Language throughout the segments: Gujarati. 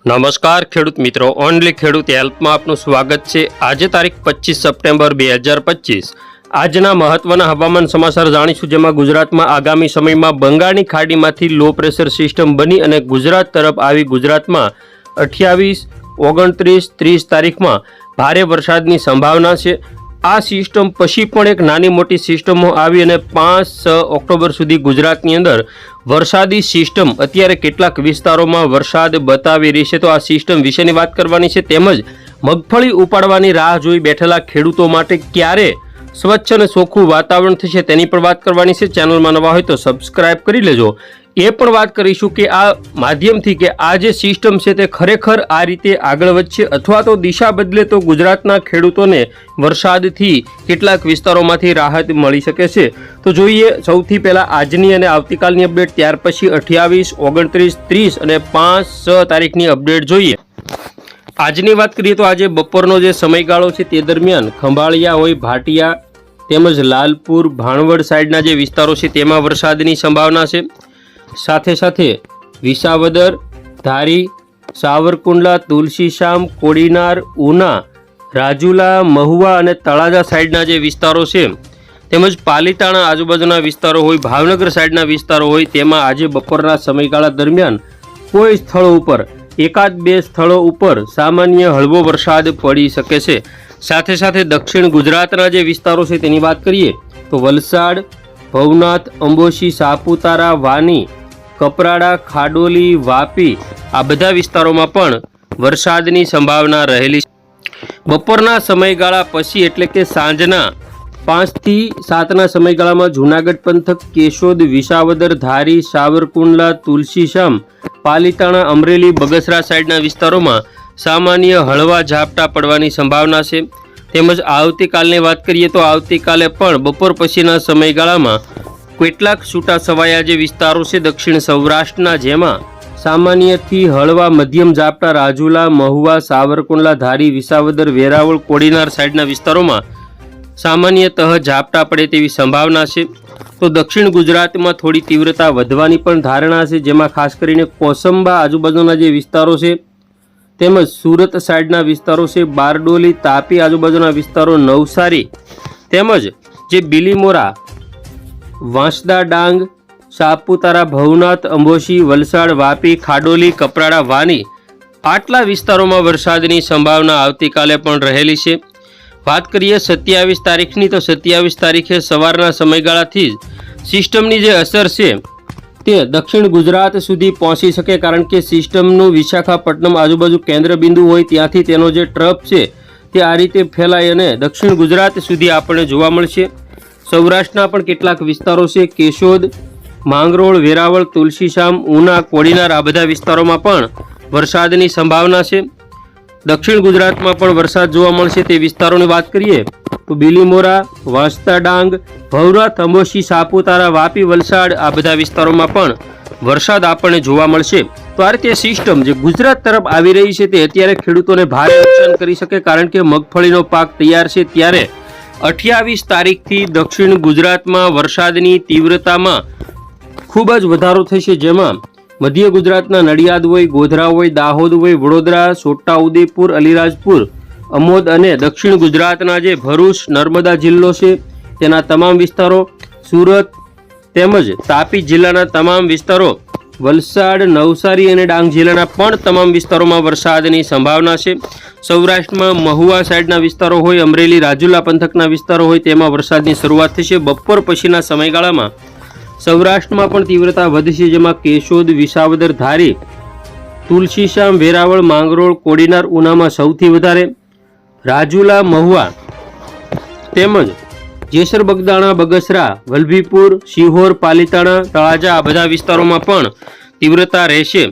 નમસ્કાર ખેડૂત મિત્રો, ઓનલી ખેડૂત હેલ્પમાં આપનું સ્વાગત છે। આજે તારીખ 25 સપ્ટેમ્બર 2025 આજના મહત્વના હવામાન સમાચાર જાણીશું, જેમાં ગુજરાતમાં આગામી સમયમાં બંગાળની ખાડીમાંથી લો પ્રેશર સિસ્ટમ બની અને ગુજરાત તરફ આવી ગુજરાતમાં 28, 29, 30 તારીખમાં ભારે વરસાદની સંભાવના છે। આ સિસ્ટમ પછી પણ એક નાની મોટી સિસ્ટમો આવી અને 5-6 ઓક્ટોબર સુધી ગુજરાતની અંદર વરસાદી સિસ્ટમ અત્યારે કેટલાક વિસ્તારોમાં વરસાદ બતાવી રહી છે। તો આ સિસ્ટમ વિશેની વાત કરવાની છે, તેમજ મગફળી ઉપાડવાની રાહ જોઈ બેઠેલા ખેડૂતો માટે ક્યારે સ્વચ્છ અને ચોખ્ખું વાતાવરણ થશે તેની પણ વાત કરવાની છે। ચેનલમાં નવા હોય તો સબસ્ક્રાઇબ કરી લેજો। એ પણ વાત કરીશું કે આ માધ્યમથી કે આ જે સિસ્ટમ છે તે ખરેખર આ રીતે આગળ વધશે અથવા તો દિશા બદલે તો ગુજરાતના ખેડૂતોને વરસાદથી કેટલાક વિસ્તારોમાંથી રાહત મળી શકે છે। તો જોઈએ સૌથી પહેલાં આજની અને આવતીકાલની અપડેટ, ત્યાર પછી 28, 29, 30 અને 5-6 તારીખની અપડેટ જોઈએ। આજની વાત કરીએ તો આજે બપોરનો જે સમયગાળો છે તે દરમિયાન ખંભાળિયા હોય, ભાટિયા તેમજ લાલપુર, ભાણવડ સાઈડના જે વિસ્તારો છે તેમાં વરસાદની સંભાવના છે। સાથે સાથે વિસાવદર, ધારી, સાવરકુંડલા, તુલસીશ્યામ, કોડીનાર, ઉના, રાજુલા, મહુવા અને તળાજા સાઈડના જે વિસ્તારો છે તેમજ પાલીતાણા આજુબાજુના વિસ્તારો હોય, ભાવનગર સાઈડના વિસ્તારો હોય તેમાં આજે બપોરના સમયગાળા દરમિયાન કોઈ સ્થળો ઉપર, 1-2 સ્થળો ઉપર સામાન્ય હળવો વરસાદ પડી શકે છે। સાથે સાથે દક્ષિણ ગુજરાતના જે વિસ્તારો છે તેની વાત કરીએ તો વલસાડ, ભવનાથ, અંબોશી, સાપુતારા, વાની, કપરાડા, ખાડોલી, વાપી આ બધા વિસ્તારોમાં પણ વરસાદની સંભાવના રહેલી છે। બપોરના સમયગાળા પછી એટલે કે સાંજના 5 થી 7ના સમયગાળામાં જૂનાગઢ પંથક, કેશોદ, વિસાવદર, ધારી, સાવરકુંડલા, તુલસીશ્યામ, પાલીતાણા, અમરેલી, બગસરા સાઈડના વિસ્તારોમાં સામાન્ય હળવા ઝાપટા પડવાની સંભાવના છે। તેમજ આવતીકાલની વાત કરીએ તો આવતીકાલે પણ બપોર પછીના સમયગાળામાં કેટલાક છૂટા છવાયા જે વિસ્તારો છે દક્ષિણ સૌરાષ્ટ્રના, જેમાં સામાન્યથી હળવા મધ્યમ ઝાપટા રાજુલા, મહુવા, સાવરકુંડલા, ધારી, વિસાવદર, વેરાવળ, કોડીનાર સાઈડના વિસ્તારોમાં સામાન્યતઃ ઝાપટા પડે તેવી સંભાવના છે। તો દક્ષિણ ગુજરાતમાં થોડી તીવ્રતા વધવાની પણ ધારણા છે, જેમાં ખાસ કરીને કોસંબા આજુબાજુના જે વિસ્તારો છે તેમજ સુરત સાઈડના વિસ્તારો છે, બારડોલી, તાપી આજુબાજુના વિસ્તારો, નવસારી તેમજ જે બિલીમોરા, વાંસદા, ડાંગ, સાપુતારા, ભવનાથ, અંબોશી, વલસાડ, વાપી, ખાડોલી, કપરાડા, વાની આટલા વિસ્તારોમાં વરસાદની સંભાવના આવતીકાલે પણ રહેલી છે। વાત કરીએ 27 તારીખની તો 27 તારીખે સવારના સમયગાળાથી જ સિસ્ટમની જે અસર છે તે દક્ષિણ ગુજરાત સુધી પહોંચી શકે, કારણ કે સિસ્ટમનું વિશાખાપટ્ટનમ આજુબાજુ કેન્દ્ર બિંદુ હોય ત્યાંથી તેનો જે ટ્રફ છે તે આ રીતે ફેલાય અને દક્ષિણ ગુજરાત સુધી આપણને જોવા મળશે। સૌરાષ્ટ્રના પણ કેટલાક વિસ્તારો છે, કેશોદ, માંગરોળ, વેરાવળ, તુલસીશ્યામ, ઉના, કોડીનાર આ બધા વિસ્તારોમાં પણ વરસાદની સંભાવના છે। દક્ષિણ ગુજરાતમાં પણ વરસાદ જોવા મળશે તે વિસ્તારોની વાત કરીએ તો બિલીમોરા, વાંસદા, ડાંગ, ભવનાથ, અંબોશી, સાપુતારા, વાપી, વલસાડ આ બધા વિસ્તારોમાં પણ વરસાદ આપણને જોવા મળશે। તો આ રીતે સિસ્ટમ જે ગુજરાત તરફ આવી રહી છે તે અત્યારે ખેડૂતોને ભારે નુકસાન કરી શકે, કારણ કે મગફળીનો પાક તૈયાર છે ત્યારે 28 તારીખથી દક્ષિણ ગુજરાતમાં વરસાદની તીવ્રતામાં ખૂબ જ વધારો થશે, જેમાં મધ્ય ગુજરાતના નડિયાદ હોય, ગોધરા હોય, દાહોદ હોય, વડોદરા, છોટાઉદેપુર, અલીરાજપુર, અમોદ અને દક્ષિણ ગુજરાતના જે ભરૂચ, નર્મદા જિલ્લો છે તેના તમામ વિસ્તારો, સુરત તેમજ તાપી જિલ્લાના તમામ વિસ્તારો, વલસાડ, નવસારી અને ડાંગ જિલ્લાના પણ તમામ વિસ્તારોમાં વરસાદની સંભાવના છે। સૌરાષ્ટ્રમાં મહુવા સાઈડના વિસ્તારો હોય, અમરેલી, રાજુલા પંથકના વિસ્તારો હોય તેમાં વરસાદની શરૂઆત થશે। બપોર પછીના સમયગાળામાં સૌરાષ્ટ્રમાં પણ તીવ્રતા વધશે, જેમાં કેશોદ, વિસાવદર, ધારી, તુલસીશ્યામ, વેરાવળ, માંગરોળ, કોડીનાર, ઉનામાં સૌથી વધારે, રાજુલા, મહુવા તેમજ જેસર, બગદાણા, બગસરા, વલભીપુર, શિહોર, પાલીતાણા, તળાજા આ બધા વિસ્તારોમાં પણ તીવ્રતા રહેશે।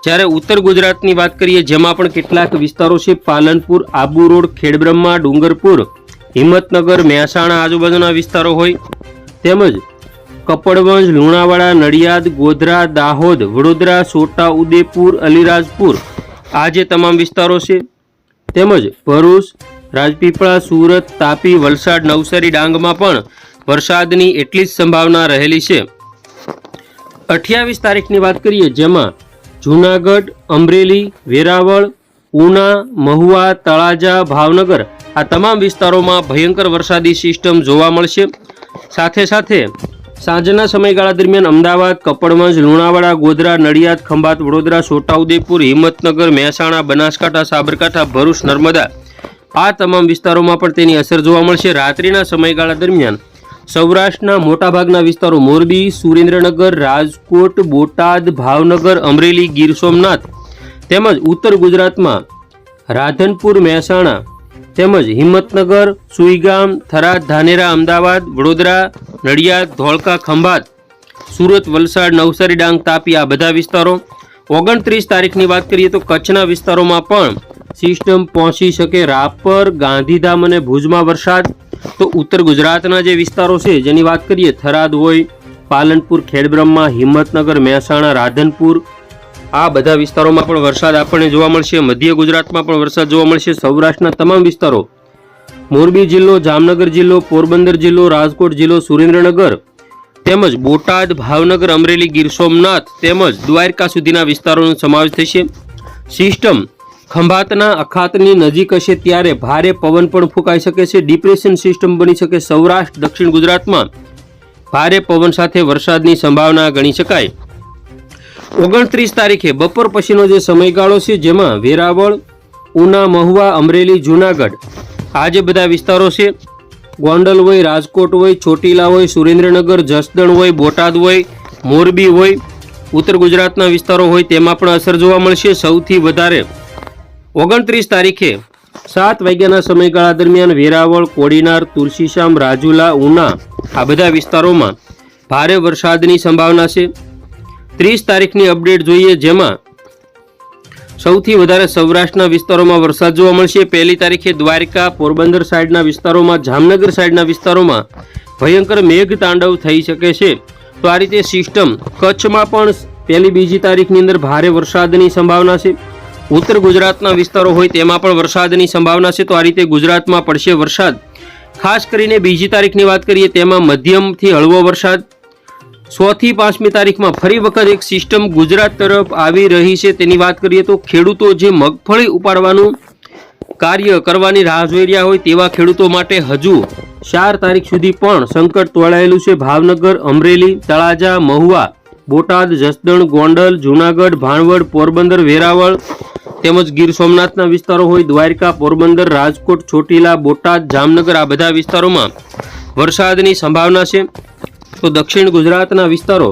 જ્યારે ઉત્તર ગુજરાતની વાત કરીએ જેમાં પણ કેટલાક વિસ્તારો છે, પાલનપુર, આબુ રોડ, ખેડબ્રહ્મા, ડુંગરપુર, હિંમતનગર, મહેસાણા આજુબાજુના વિસ્તારો હોય તેમજ કપડવંજ, લુણાવાડા, નડિયાદ, ગોધરા, દાહોદ, વડોદરા, છોટાઉદેપુર, અલીરાજપુર આ જે તમામ વિસ્તારો છે તેમજ ભરૂચ, રાજપીપળા, સુરત, તાપી, વલસાડ, નવસારી, ડાંગમાં પણ વરસાદની એટલી જ સંભાવના રહેલી છે। 28 તારીખની વાત કરીએ જેમાં જૂનાગઢ, અમરેલી, વેરાવળ, ઉના, મહુવા, તળાજા, ભાવનગર આ તમામ વિસ્તારોમાં ભયંકર વરસાદી સિસ્ટમ જોવા મળશે. સાથે સાથે સાંજના સમયગાળા દરમિયાન અમદાવાદ, કપડવંજ, લુણાવાડા, ગોધરા, નડિયાદ, ખંભાત, વડોદરા, છોટાઉદેપુર, હિંમતનગર, મહેસાણા, બનાસકાંઠા, સાબરકાંઠા, ભરૂચ, નર્મદા આ તમામ વિસ્તારોમાં પણ તેની અસર જોવા મળશે. રાત્રિના સમયગાળા દરમિયાન સૌરાષ્ટ્રના મોટાભાગના વિસ્તારો મોરબી, સુરેન્દ્રનગર, રાજકોટ, બોટાદ, ભાવનગર, અમરેલી, ગીર સોમનાથ તેમજ ઉત્તર ગુજરાતમાં રાધનપુર, મહેસાણા તેમજ હિંમતનગર, સુઈગામ, થરાદ, ધાનેરા, અમદાવાદ, વડોદરા, નડિયાદ, ધોળકા, ખંભાત, સુરત, વલસાડ, નવસારી, ડાંગ, તાપી આ બધા વિસ્તારો. 29 તારીખની વાત કરીએ તો કચ્છના વિસ્તારોમાં પણ સિસ્ટમ પહોંચી શકે. રાપર, ગાંધીધામ અને ભુજમાં વરસાદ. તો ઉત્તર ગુજરાતના જે વિસ્તારો છે જેની વાત કરીએ થરાદ હોય, પાલનપુર, ખેડબ્રહ્મા, હિંમતનગર, મહેસાણા, રાધનપુર આ બધા વિસ્તારોમાં પણ વરસાદ આપણને જોવા મળશે. મધ્ય ગુજરાતમાં પણ વરસાદ જોવા મળશે. સૌરાષ્ટ્રના તમામ વિસ્તારો મોરબી જિલ્લો, જામનગર જિલ્લો, પોરબંદર જિલ્લો, રાજકોટ જિલ્લો, સુરેન્દ્રનગર તેમજ બોટાદ, ભાવનગર, અમરેલી, ગીર સોમનાથ તેમજ દ્વારકા સુધીના વિસ્તારોનો સમાવેશ થશે. સિસ્ટમ ખંભાતના અખાતની નજીક હશે ત્યારે ભારે પવન પણ ફૂંકાઈ શકે છે. ડિપ્રેશન સિસ્ટમ બની શકે. સૌરાષ્ટ્ર, દક્ષિણ ગુજરાતમાં ભારે પવન સાથે વરસાદની સંભાવના ગણી શકાય. 29 તારીખે બપોર પછીનો જે સમયગાળો છે જેમાં વેરાવળ, ઉના, મહુવા, અમરેલી, જૂનાગઢ આ જે બધા વિસ્તારો છે, ગોંડલ હોય, રાજકોટ હોય, ચોટીલા હોય, સુરેન્દ્રનગર, જસદણ હોય, બોટાદ હોય, મોરબી હોય, ઉત્તર ગુજરાતના વિસ્તારો હોય તેમાં પણ અસર જોવા મળશે. સૌથી વધારે 29 તારીખે 7 વાગ્યાના સમયગાળા દરમિયાન વેરાવળ, કોડીનાર, તુલસીશ્યામ, રાજુલા, ઉના આ બધા વિસ્તારોમાં ભારે વરસાદની સંભાવના છે. 30 તારીખની અપડેટ જોઈએ જેમાં સૌથી વધારે સૌરાષ્ટ્રના વિસ્તારોમાં વરસાદ જોવા મળશે. 1 તારીખે દ્વારકા, પોરબંદર સાઈડના વિસ્તારોમાં, જામનગર સાઈડના વિસ્તારોમાં ભયંકર મેઘ તાંડવ થઈ શકે છે. તો આ રીતે સિસ્ટમ કચ્છમાં પણ 1-2 તારીખની અંદર ભારે વરસાદની સંભાવના છે. ઉત્તર ગુજરાતના વિસ્તારો હોય તેમાં પણ વરસાદની સંભાવના છે. તો આ રીતે ગુજરાતમાં પડશે વરસાદ. ખાસ કરીને 2 તારીખની વાત કરીએ તેમાં મધ્યમથી હળવો વરસાદ. 6 થી 5મી તારીખમાં ફરી વખત એક સિસ્ટમ ગુજરાત તરફ આવી રહી છે. તેની વાત કરીએ તો ખેડૂતો જે મગફળી ઉપાડવાનું કાર્ય કરવાની રાહ જોઈ રહ્યા હોય તેવા ખેડૂતો માટે હજુ 4 તારીખ સુધી પણ સંકટ તોળાયેલું છે. ભાવનગર, અમરેલી, તળાજા, મહુવા, બોટાદ, જસદણ, ગોંડલ, જૂનાગઢ, ભાણવડ, પોરબંદર, વેરાવળ તેમજ ગીર સોમનાથના વિસ્તારો હોય, દ્વારકા, પોરબંદર, રાજકોટ, ચોટીલા, બોટાદ, જામનગર આ બધા વિસ્તારોમાં વરસાદની સંભાવના છે. તો દક્ષિણ ગુજરાતના વિસ્તારો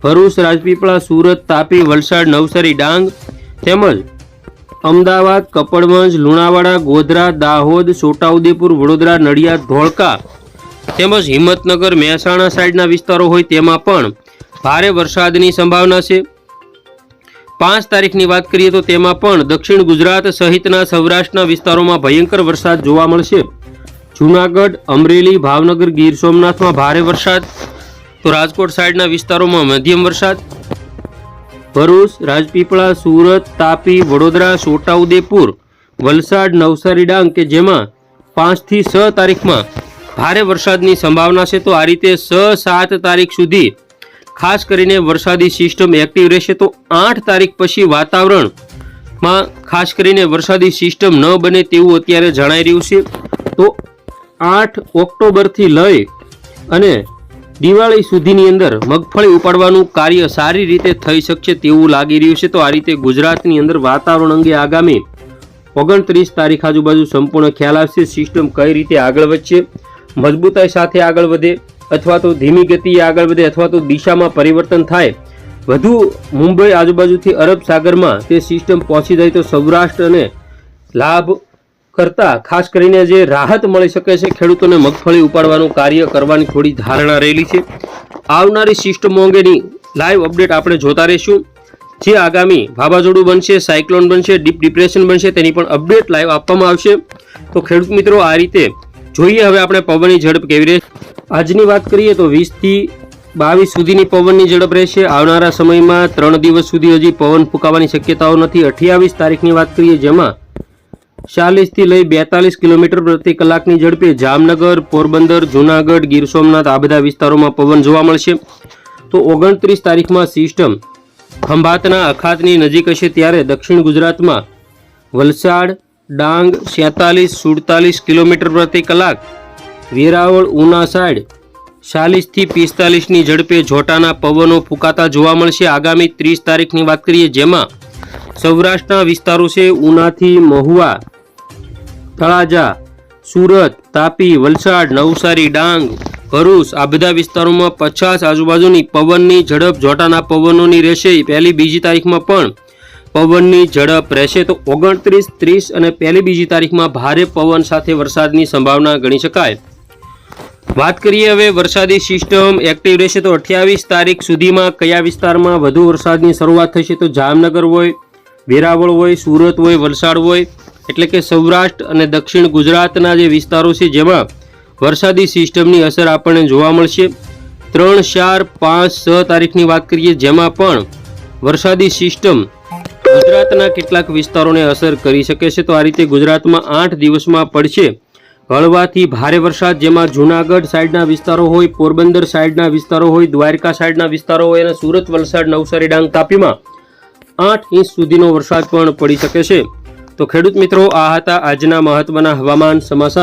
ભરૂચ, રાજપીપળા, સુરત, તાપી, વલસાડ, નવસારી, ડાંગ તેમજ અમદાવાદ, કપડવંજ, લુણાવાડા, ગોધરા, દાહોદ, છોટાઉદેપુર, વડોદરા, નડિયાદ, ધોળકા તેમજ હિંમતનગર, મહેસાણા સાઈડના વિસ્તારો હોય તેમાં પણ ભારે વરસાદની સંભાવના છે. 5 તારીખની વાત કરીએ તો તેમાં પણ દક્ષિણ ગુજરાત સહિતના સૌરાષ્ટ્રના વિસ્તારોમાં ભયંકર વરસાદ જોવા મળશે. જૂનાગઢ, અમરેલી, ભાવનગર, ગીર સોમનાથમાં ભારે વરસાદ. તો રાજકોટ સાઈડના વિસ્તારોમાં મધ્યમ વરસાદ. ભરૂચ, રાજપીપળા, સુરત, તાપી, વડોદરા, છોટાઉદેપુર, વલસાડ, નવસારી, ડાંગ કે જેમાં 5 થી 6 તારીખમાં ભારે વરસાદની સંભાવના છે. તો આ રીતે 6-7 તારીખ સુધી ખાસ કરીને વરસાદી સિસ્ટમ એક્ટિવ રહેશે. તો 8 તારીખ પછી વાતાવરણમાં ખાસ કરીને વરસાદી સિસ્ટમ ન બને તેવું અત્યારે જણાઈ રહ્યું છે. તો 8 ઓક્ટોબરથી લઈ અને દિવાળી સુધીની અંદર મગફળી ઉપાડવાનું કાર્ય સારી રીતે થઈ શકશે તેવું લાગી રહ્યું છે. તો આ રીતે ગુજરાતની અંદર વાતાવરણ અંગે આગામી 29 તારીખ આજુબાજુ સંપૂર્ણ ખ્યાલ આવશે. સિસ્ટમ કઈ રીતે આગળ વધશે, મજબૂતાઈ સાથે આગળ વધે અથવા તો ધીમી ગતિએ આગળ વધે અથવા તો દિશામાં પરિવર્તન થાય, વધુ મુંબઈ આજુબાજુથી અરબ સાગરમાં તે સિસ્ટમ પહોંચી જાય તો સૌરાષ્ટ્ર અને લાભ કરતા ખાસ કરીને જે રાહત મળી શકે છે ખેડૂતોને મગફળી ઉપાડવાનું કાર્ય કરવાની થોડી ધારણા રહેલી છે. આવનારી સિસ્ટમો અંગેની લાઈવ અપડેટ આપણે જોતા રહીશું. જે આગામી વાવાઝોડું બનશે, સાયક્લોન બનશે, ડીપ ડિપ્રેશન બનશે તેની પણ અપડેટ લાઈવ આપવામાં આવશે. તો ખેડૂત મિત્રો આ રીતે જોઈએ હવે આપણે પવનની ઝડપ કેવી રહેશે. આજની વાત કરીએ તો 20 થી 22 સુધીની પવનની ઝડપ રહેશે. આવનારા સમયમાં 3 દિવસ સુધી હજી પવન ફૂંકાવાની શક્યતાઓ નથી. 28 તારીખની વાત કરીએ જેમાં 40 થી લઈ 42 કિલોમીટર પ્રતિ કલાકની ઝડપે જામનગર, પોરબંદર, જૂનાગઢ, ગીર સોમનાથ આ બધા વિસ્તારોમાં પવન જોવા મળશે. તો 29 તારીખમાં સિસ્ટમ ખંભાતના અખાતની નજીક હશે ત્યારે દક્ષિણ ગુજરાતમાં વલસાડ, ડાંગ 46-47 કિલોમીટર પ્રતિ કલાક, વેરાવળ, ઉના સાઈડ 40 થી 45ની ઝડપે જોટાના પવનો ફૂંકાતા જોવા મળશે. આગામી 30 તારીખની વાત કરીએ, જેમાં સૌરાષ્ટ્રના વિસ્તારો છે ઉનાથી મહુવા, તળાજા, સુરત, તાપી, વલસાડ, નવસારી, ડાંગ, ભરૂચ આ બધા વિસ્તારોમાં 50 આજુબાજુની પવનની ઝડપ જોટાના પવનોની રહેશે. પહેલી બીજી તારીખમાં પણ પવનની ઝડપ રહેશે. તો 29, 30 અને પહેલી બીજી તારીખમાં ભારે પવન સાથે વરસાદની સંભાવના ગણી શકાય. વાત કરીએ હવે વરસાદી સિસ્ટમ એક્ટિવ રહેશે તો 28 તારીખ સુધીમાં કયા વિસ્તારમાં વધુ વરસાદની શરૂઆત થશે, તો જામનગર હોય, વેરાવળ હોય, સુરત હોય, વલસાડ હોય, એટલે કે સૌરાષ્ટ્ર અને દક્ષિણ ગુજરાતના જે વિસ્તારો છે જેમાં વરસાદી સિસ્ટમની અસર આપણને જોવા મળશે. 3, 4, 5, 6 તારીખની વાત કરીએ, જેમાં પણ વરસાદી સિસ્ટમ ગુજરાતના કેટલાક વિસ્તારોને અસર કરી શકે છે. તો આ રીતે ગુજરાતમાં 8 દિવસમાં પડશે હળવાથી ભારે વરસાદ, જેમાં જૂનાગઢ સાઈડના વિસ્તારો હોય, પોરબંદર સાઈડના વિસ્તારો હોય, દ્વારકા સાઈડના વિસ્તારો હોય અને સુરત, વલસાડ, નવસારી, ડાંગ, તાપીમાં 8 ઇંચ સુધીનો વરસાદ પણ પડી શકે છે. તો ખેડૂત મિત્રો, આ હતા આજના મહત્વના હવામાન સમાચાર.